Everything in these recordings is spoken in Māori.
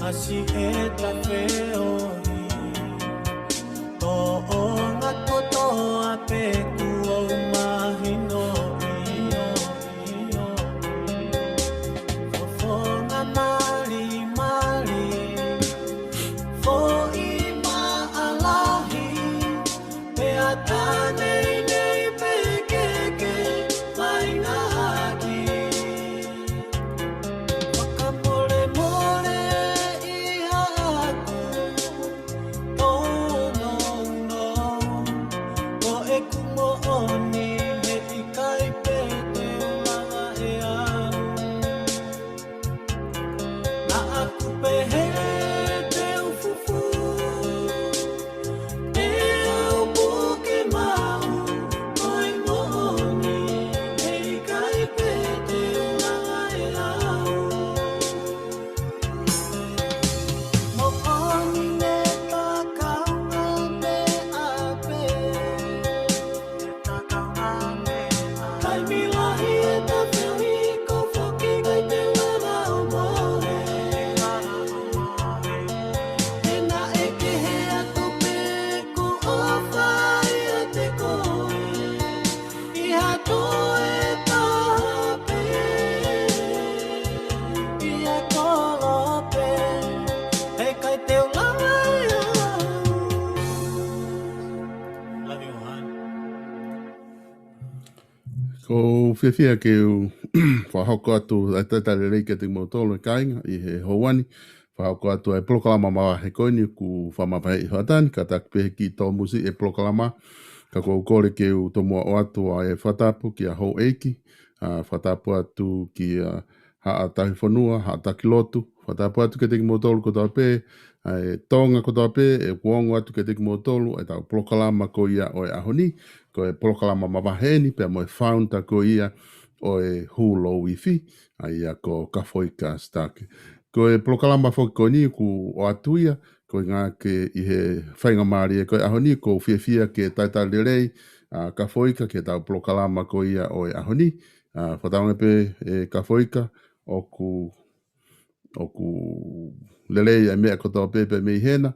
Asi e ta whioi Ko o ngā kotoa pe ku o mahino io Whawhonga mali mali Fo I maalahi Pe a tānei nei pe keke mai ngā haki Whakamore more I haaku Oh no no Ko e kumo oni he I kai pe te ulanga e au Na aku pe he te ufufu Te au puke mau Oi mo oni he I kai pe te ulanga e au Mo oni ne ta kaunga me ape Ta kaunga me ape Kai milahi e ta whioi ko whoki kai te lara o mohe E na e ke he atu pe ku o whai a te koe I hato e taha pe I a kolo pe E kai te ulanga e au Love you, hon. Ko whiawhia ke u whahoko atu ai taitare reike te mautolo kainga I he houani. Whahoko atu ai proklama mawa he koini ku whamapahe I whatani. Ka takpehe ki tō musi e proklama. Ka kou kore ke u tomua o atu a e whatapu ki a hou eiki. Whatapu atu ki a haa tahi whanua, haa taki lotu. Whatapu atu ke teki mautolo ko tau pē. E tonga ko tau pē, e kuongo atu ke teki mautolo. E tau proklama ko ia o e ahoni. Ko e proklama mawaheni, pia mo e founder ko ia o e hulo wifi, a ia ko Kafoika Stake. Ko e proklama foki ko ni ku o atuia, ko ngā ke I he whainga maari e ko e ahoni, ko whiawhia ke taitale rei, Kafoika ke tau proklama ko ia o e ahoni, whataunga pe e Kafoika o ku lelei a mea ko tau pepe mei hena,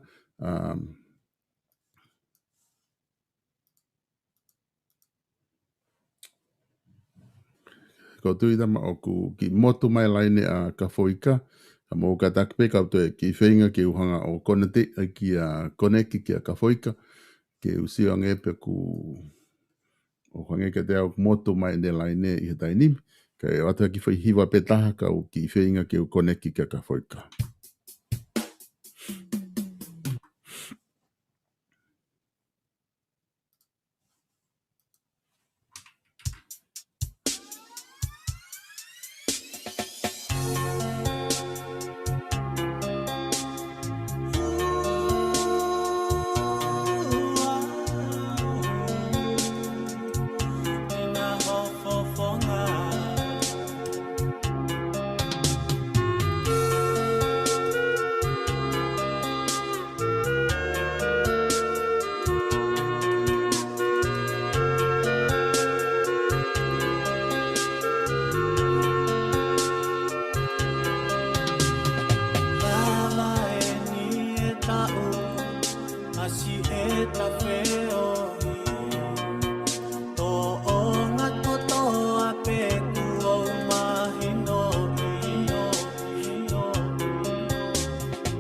ko tui tama o ku ki motu mai laine a Kafoika, ka mō ka takpe ka to ki whainga ki uhanga o konete ki a koneki ki a Kafoika, ke usio ngepe ku o hange ka te au motu mai ne laine I he tainimi, ka e wata ki whai hiwa petaha ka o ki whainga ki o koneki ki a Kafoika. Ina hofofonga Lava e ni e tau Asi e ta whioi Tō o ngā kotoa pe ku o mahino io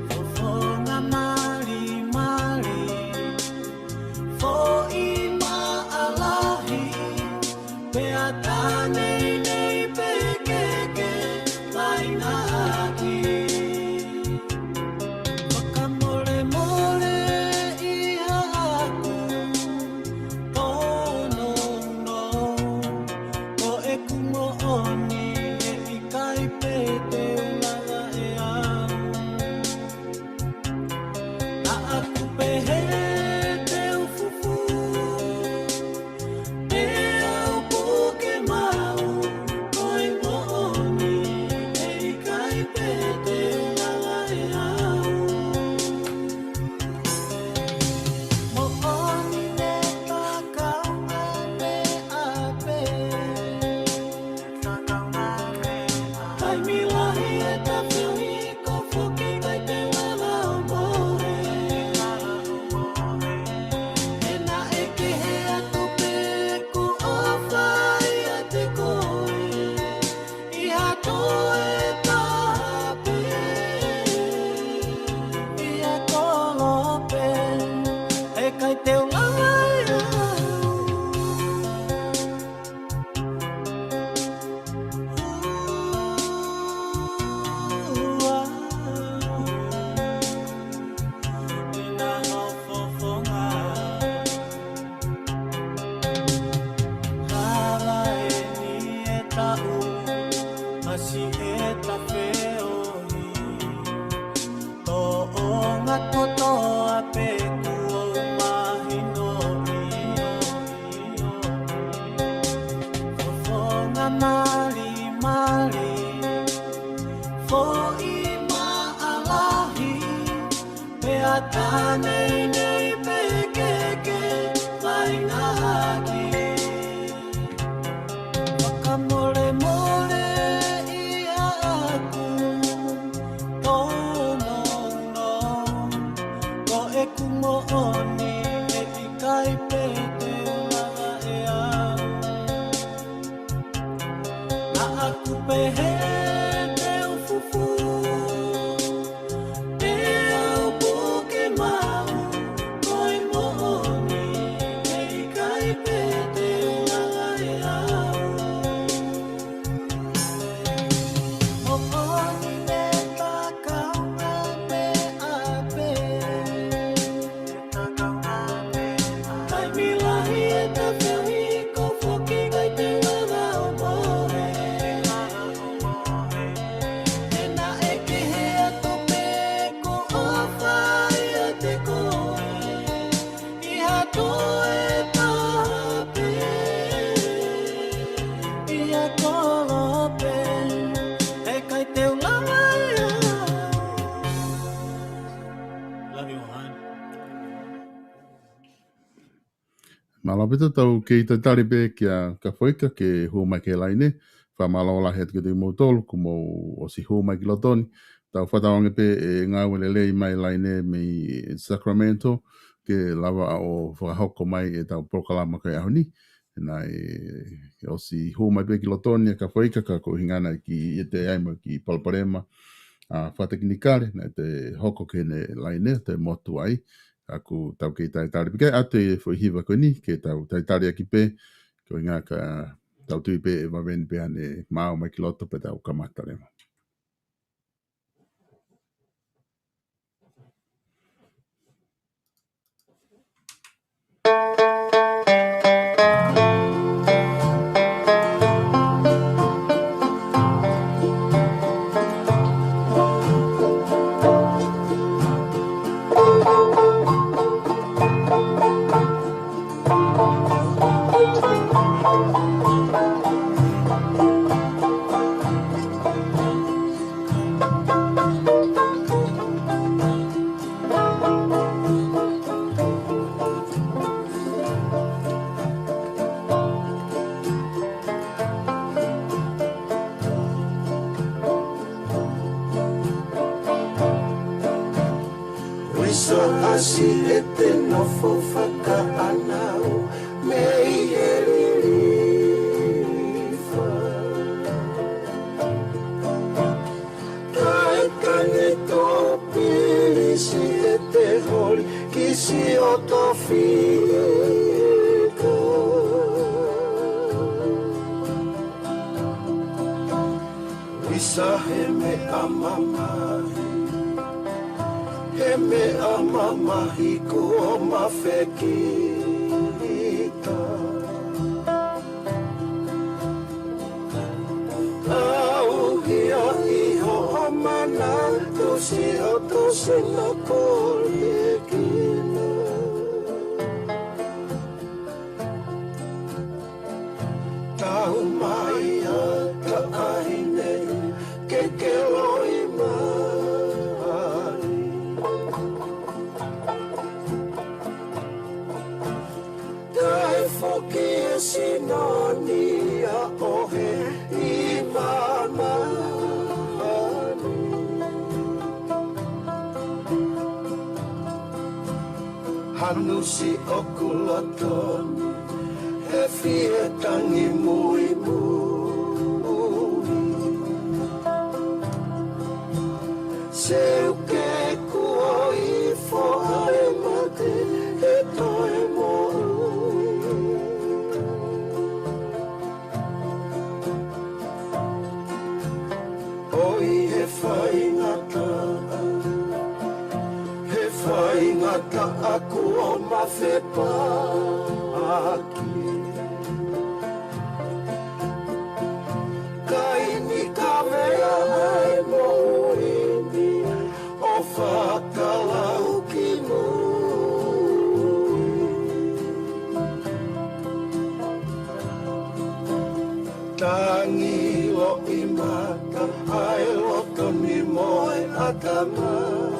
Whawhonga mali mali Fo I maalahi Pe a tānei nei pe keke mai ngā haki Whakamore more I haaku Tanei nei pekeke mai ngaki Wakamole mole ia aku Tono no Ko e kumooni e ikai pete langa e au Na aku pehe te ufufu Malapita tau ke i tari pe kia ka whaika ke huma ke laine. Whamalola he atuke te motolu kumo o si huma ki lotoni. Tau whataonge pe e ngāwele lei mai laine me Sacramento ke lava o whakahoko mai e tau prokalama kai ahoni. Nā o si huma pe ki lotoni ka whaika ka ko hingana ki e te aima ki Palparema. Whatakinikare nā te hoko ke ne laine te motu ai. Aku tau ke tai tari pika ate e foi hiva ko ni ke tau tai tari aki pe ko ngā ka tau tui pe e wawene pe ane mao mai ki loto pe tau kamatarema. Asi e te nofo whakaanau me i e ririwha. Kai kane tō pilisi e te hori kisi o tō whika. Risa he me amamahi He me amamahi ko mawhekita Auhia iho o mana Tusi o tusi na kolekina Tau mai a ka aine Ke ke loi Foki e sinonia ohe I mamani Hanusi o kulatoni He fie tangi mui mui Seu ke kua I foa e mate E toe moi He whaingata aku o mawhepa aki Kai ni ka mea ai moini O whakalau ki mui Tangi o i mata ai loto ni moe atamai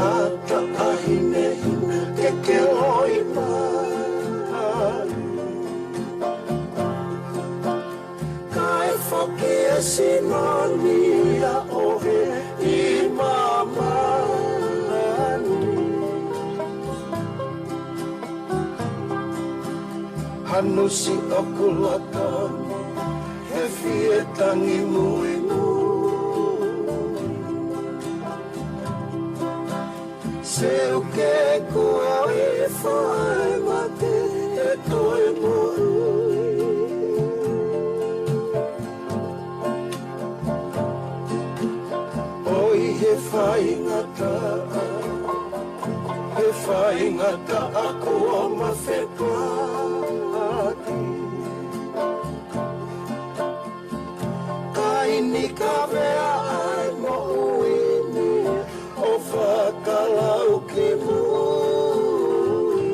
ata ahine ke ke loi mai kai foke sinonia ohe I mama hanu si okulatan he fie tangi muinu seu que kua e fai mate e toi mui oi he fai ngata aku o mawhepati kai ni ka vea ai mo uini o whakalau ke mui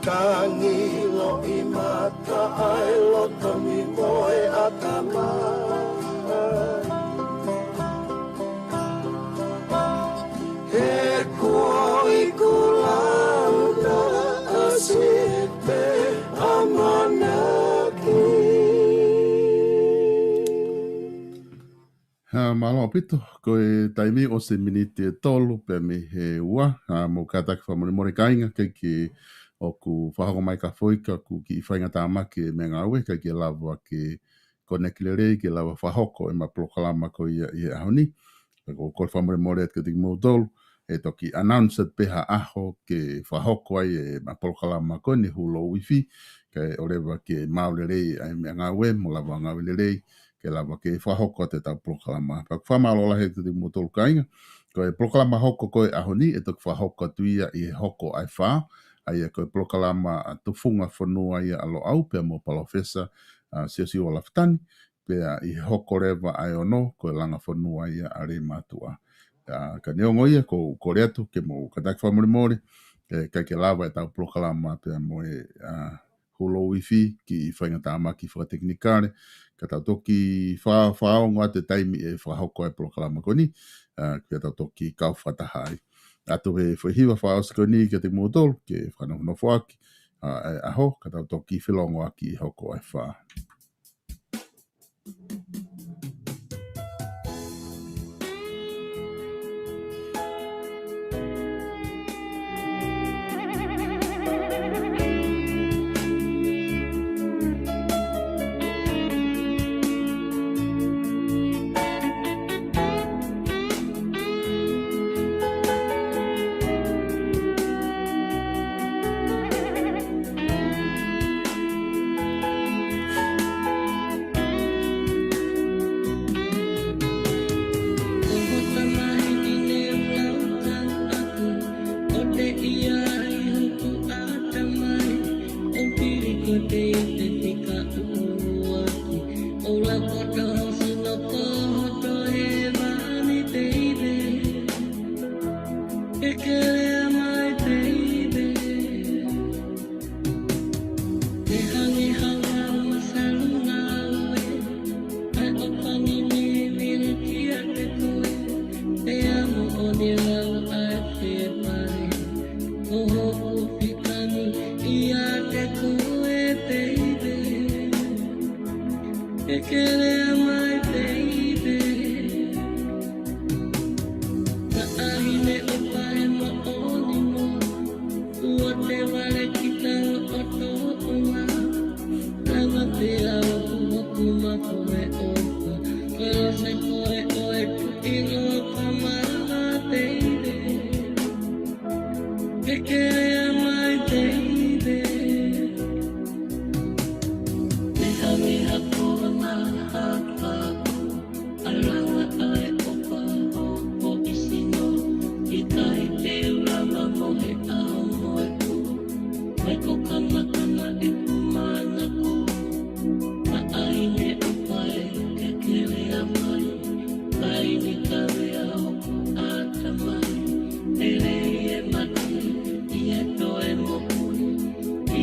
tangi lo I mata ai lo tami moe atamai Malo pito, koe taimi o se miniti e tolu pe mi he ua, mo kataki whamone kainga kei ki o ku whahako mai ka whoika ku ki whainga tāmaki e me ngāwe, kei ki lawa ke konekile rei, ke lawa whahoko e ma plokalama ko i e ahoni. Ko kore whamone at ke tiki mou tolu, e toki announced peha aho ke whahoko ai e ma plokalama ko ni hulo wifi, ke orewa ke maule rei ai me ngāwe, mo lawa ngāwe rei, ke lava ke whahoko te tau proklama. Pak whamalola he te mo tolu kainga. Ko e proklama hoko koe ahoni, e tuk whahoko tuia I hoko ai wha. Ai e koe proklama tufunga whanua ia alo au, pia mo palofesa siasi o laftani, pia I hoko rewa ai ono, koe langa whanua ia are matua. Ka neongo ia, ko reatu, ke mo katak whamore, ke lava e tau proklama, pia mo e hulo wifi, ki whainga tāmaki whakateknikare, ka tau toki whaonga te taimi e whahoko e proklama koni, ka tau toki kau whatahai. Ato he whahiwa whaos koni ke te motol, ke whanohono whaki, aho, ka tau toki whilongo aki hoko e wha.